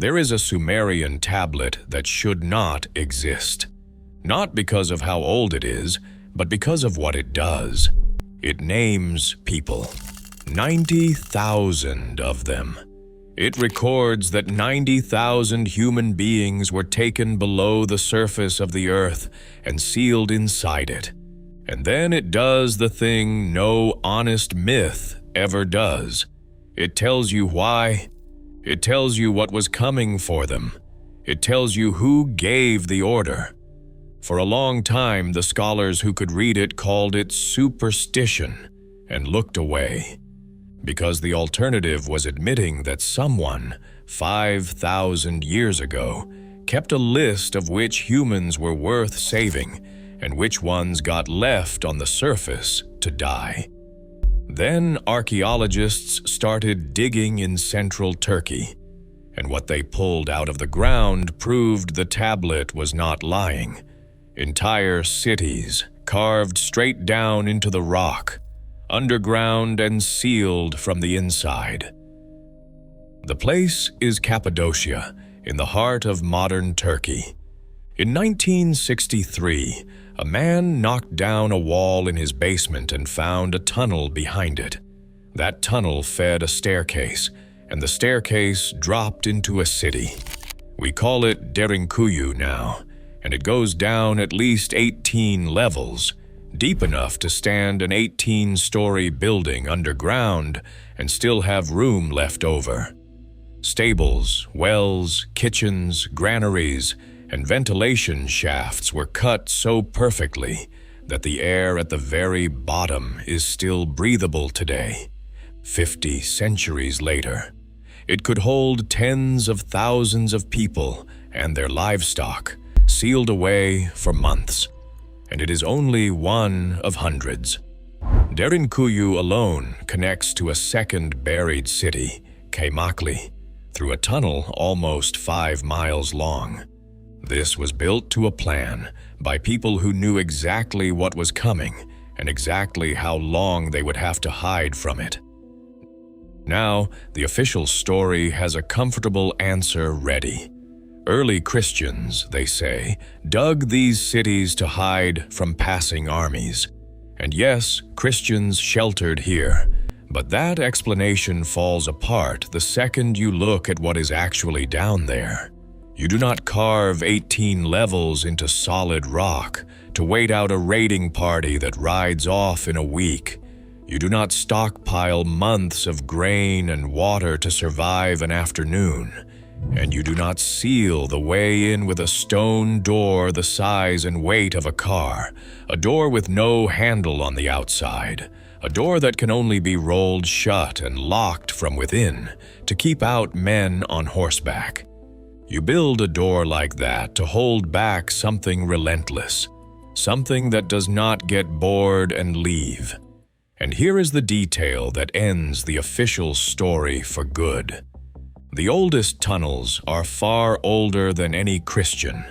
There is a Sumerian tablet that should not exist. Not because of how old it is, but because of what it does. It names people. 90,000 of them. It records that 90,000 human beings were taken below the surface of the earth and sealed inside it. And then it does the thing no honest myth ever does. It tells you why. It tells you what was coming for them. It tells you who gave the order. For a long time, the scholars who could read it called it superstition and looked away, because the alternative was admitting that someone, 5,000 years ago, kept a list of which humans were worth saving and which ones got left on the surface to die. Then archaeologists started digging in central Turkey, and what they pulled out of the ground proved the tablet was not lying. Entire cities carved straight down into the rock, underground and sealed from the inside. The place is Cappadocia, in the heart of modern Turkey. In 1963, a man knocked down a wall in his basement and found a tunnel behind it. That tunnel fed a staircase, and the staircase dropped into a city. We call it Derinkuyu now, and it goes down at least 18 levels, deep enough to stand an 18-story building underground and still have room left over. Stables, wells, kitchens, granaries, and ventilation shafts were cut so perfectly that the air at the very bottom is still breathable today, 50 centuries later. It could hold tens of thousands of people and their livestock, sealed away for months. And it is only one of hundreds. Derinkuyu alone connects to a second buried city, Kaymakli, through a tunnel almost 5 miles long. This was built to a plan by people who knew exactly what was coming and exactly how long they would have to hide from it. Now, the official story has a comfortable answer ready. Early Christians, they say, dug these cities to hide from passing armies. And yes, Christians sheltered here, but that explanation falls apart the second you look at what is actually down there. You do not carve 18 levels into solid rock to wait out a raiding party that rides off in a week. You do not stockpile months of grain and water to survive an afternoon. And you do not seal the way in with a stone door the size and weight of a car, a door with no handle on the outside, a door that can only be rolled shut and locked from within to keep out men on horseback. You build a door like that to hold back something relentless, something that does not get bored and leave. And here is the detail that ends the official story for good. The oldest tunnels are far older than any Christian.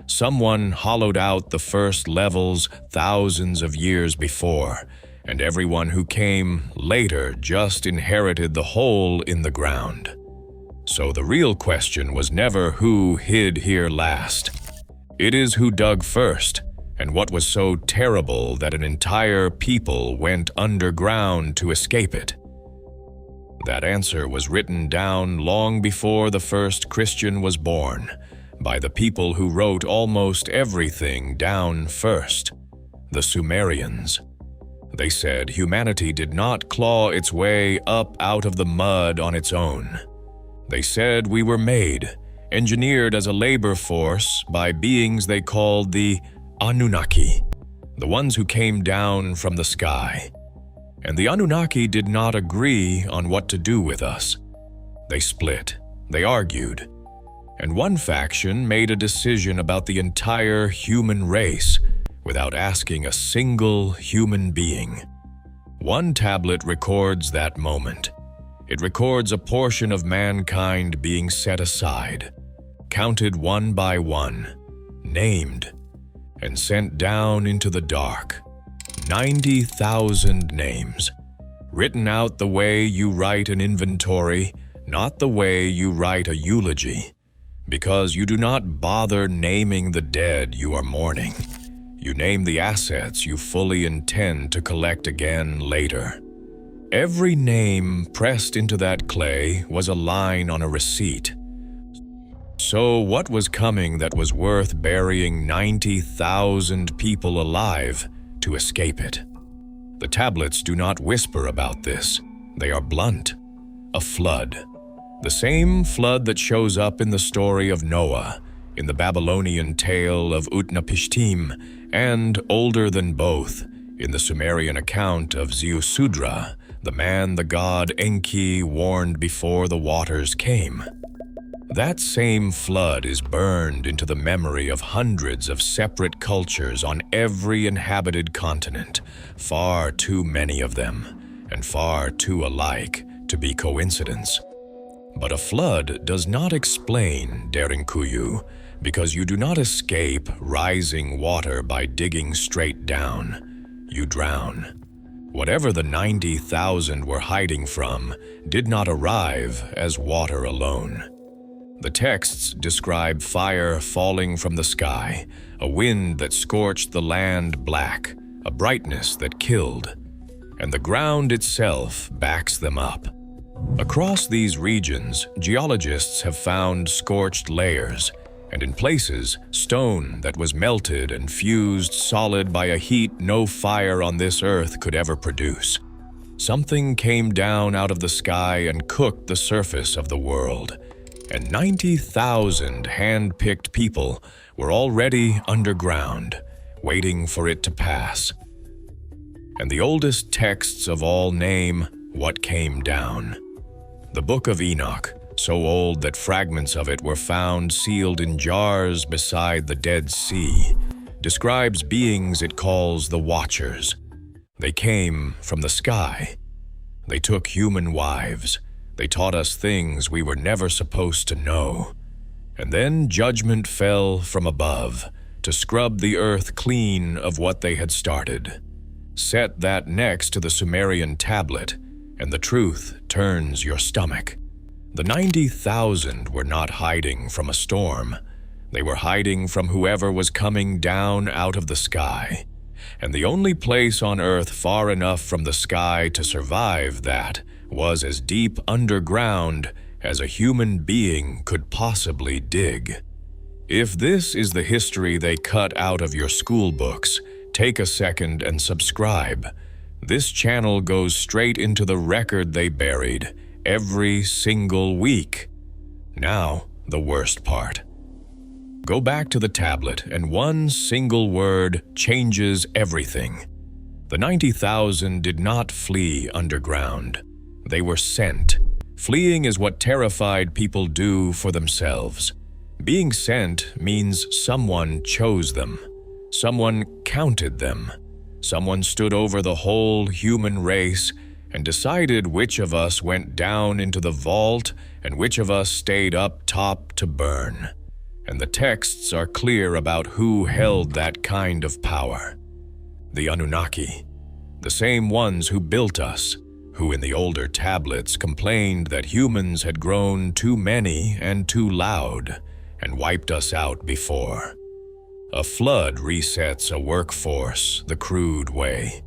Someone hollowed out the first levels thousands of years before, and everyone who came later just inherited the hole in the ground. So the real question was never who hid here last. It is who dug first, and what was so terrible that an entire people went underground to escape it. That answer was written down long before the first Christian was born, by the people who wrote almost everything down first, the Sumerians. They said humanity did not claw its way up out of the mud on its own. They said we were made, engineered as a labor force by beings they called the Anunnaki, the ones who came down from the sky. And the Anunnaki did not agree on what to do with us. They split, they argued, and one faction made a decision about the entire human race without asking a single human being. One tablet records that moment. It records a portion of mankind being set aside, counted one by one, named, and sent down into the dark. 90,000 names, written out the way you write an inventory, not the way you write a eulogy, because you do not bother naming the dead you are mourning. You name the assets you fully intend to collect again later. Every name pressed into that clay was a line on a receipt. So what was coming that was worth burying 90,000 people alive to escape it? The tablets do not whisper about this. They are blunt. A flood. The same flood that shows up in the story of Noah, in the Babylonian tale of Utnapishtim, and older than both, in the Sumerian account of Ziusudra, the man the god Enki warned before the waters came. That same flood is burned into the memory of hundreds of separate cultures on every inhabited continent, far too many of them, and far too alike to be coincidence. But a flood does not explain Derinkuyu, because you do not escape rising water by digging straight down. You drown. Whatever the 90,000 were hiding from did not arrive as water alone. The texts describe fire falling from the sky, a wind that scorched the land black, a brightness that killed, and the ground itself backs them up. Across these regions, geologists have found scorched layers, and in places, stone that was melted and fused solid by a heat no fire on this earth could ever produce. Something came down out of the sky and cooked the surface of the world, and 90,000 hand-picked people were already underground, waiting for it to pass. And the oldest texts of all name what came down. The Book of Enoch, so old that fragments of it were found sealed in jars beside the Dead Sea, describes beings it calls the Watchers. They came from the sky. They took human wives. They taught us things we were never supposed to know. And then judgment fell from above to scrub the earth clean of what they had started. Set that next to the Sumerian tablet, and the truth turns your stomach. The 90,000 were not hiding from a storm. They were hiding from whoever was coming down out of the sky. And the only place on earth far enough from the sky to survive that was as deep underground as a human being could possibly dig. If this is the history they cut out of your school books, take a second and subscribe. This channel goes straight into the record they buried every single week. Now, the worst part. Go back to the tablet, and one single word changes everything. The 90,000 did not flee underground. They were sent. Fleeing is what terrified people do for themselves. Being sent means someone chose them. Someone counted them. Someone stood over the whole human race and decided which of us went down into the vault and which of us stayed up top to burn. And the texts are clear about who held that kind of power. The Anunnaki, the same ones who built us, who in the older tablets complained that humans had grown too many and too loud and wiped us out before. A flood resets a workforce the crude way,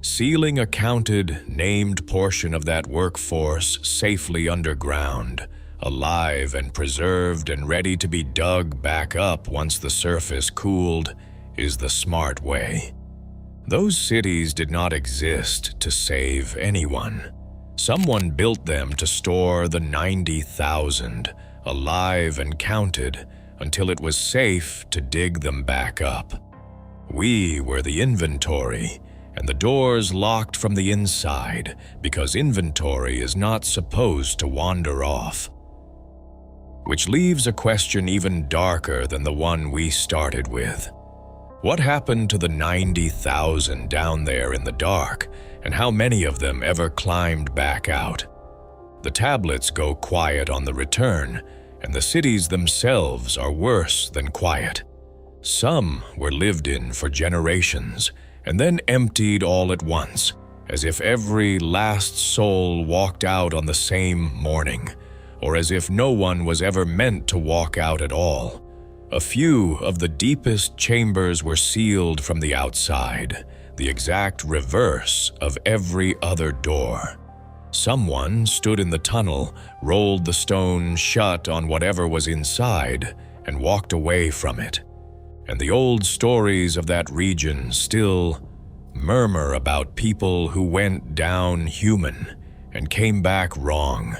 sealing a counted, named portion of that workforce safely underground, alive and preserved and ready to be dug back up once the surface cooled, is the smart way. Those cities did not exist to save anyone. Someone built them to store the 90,000, alive and counted, until it was safe to dig them back up. We were the inventory, and the doors locked from the inside, because inventory is not supposed to wander off. Which leaves a question even darker than the one we started with. What happened to the 90,000 down there in the dark, and how many of them ever climbed back out? The tablets go quiet on the return, and the cities themselves are worse than quiet. Some were lived in for generations, and then emptied all at once, as if every last soul walked out on the same morning, or as if no one was ever meant to walk out at all. A few of the deepest chambers were sealed from the outside, the exact reverse of every other door. Someone stood in the tunnel, rolled the stone shut on whatever was inside, and walked away from it. And the old stories of that region still murmur about people who went down human and came back wrong,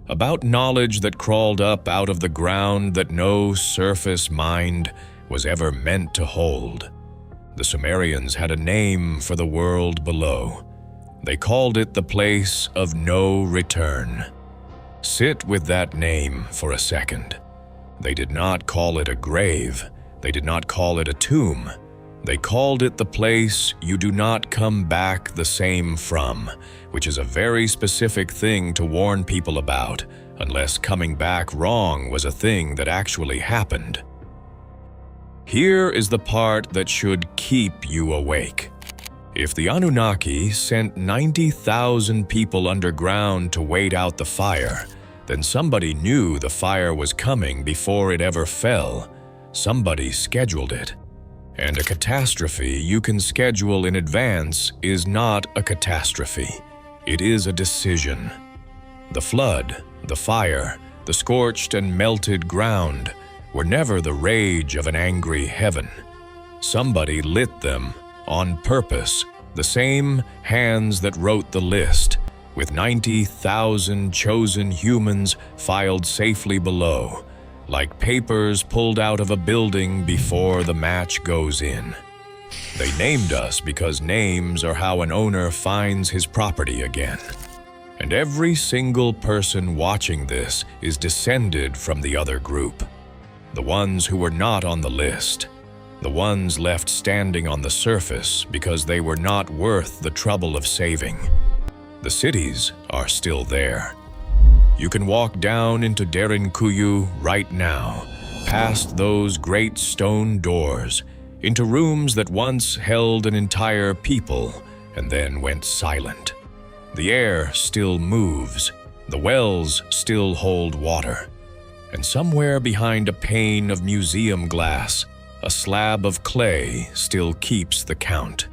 about knowledge that crawled up out of the ground that no surface mind was ever meant to hold. The Sumerians had a name for the world below. They called it the place of no return. Sit with that name for a second. They did not call it a grave. They did not call it a tomb. They called it the place you do not come back the same from, which is a very specific thing to warn people about, unless coming back wrong was a thing that actually happened. Here is the part that should keep you awake. If the Anunnaki sent 90,000 people underground to wait out the fire, then somebody knew the fire was coming before it ever fell. Somebody scheduled it. And a catastrophe you can schedule in advance is not a catastrophe. It is a decision. The flood, the fire, the scorched and melted ground were never the rage of an angry heaven. Somebody lit them on purpose, the same hands that wrote the list, with 90,000 chosen humans filed safely below, like papers pulled out of a building before the match goes in. They named us because names are how an owner finds his property again. And every single person watching this is descended from the other group. The ones who were not on the list. The ones left standing on the surface because they were not worth the trouble of saving. The cities are still there. You can walk down into Derinkuyu right now, past those great stone doors, into rooms that once held an entire people and then went silent. The air still moves, the wells still hold water, and somewhere behind a pane of museum glass, a slab of clay still keeps the count.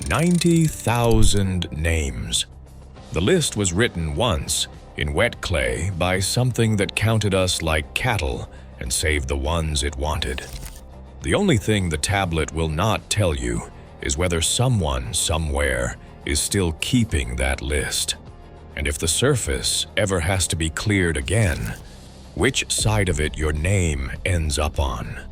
90,000 names. The list was written once, in wet clay, by something that counted us like cattle and saved the ones it wanted. The only thing the tablet will not tell you is whether someone somewhere is still keeping that list. And if the surface ever has to be cleared again, which side of it your name ends up on.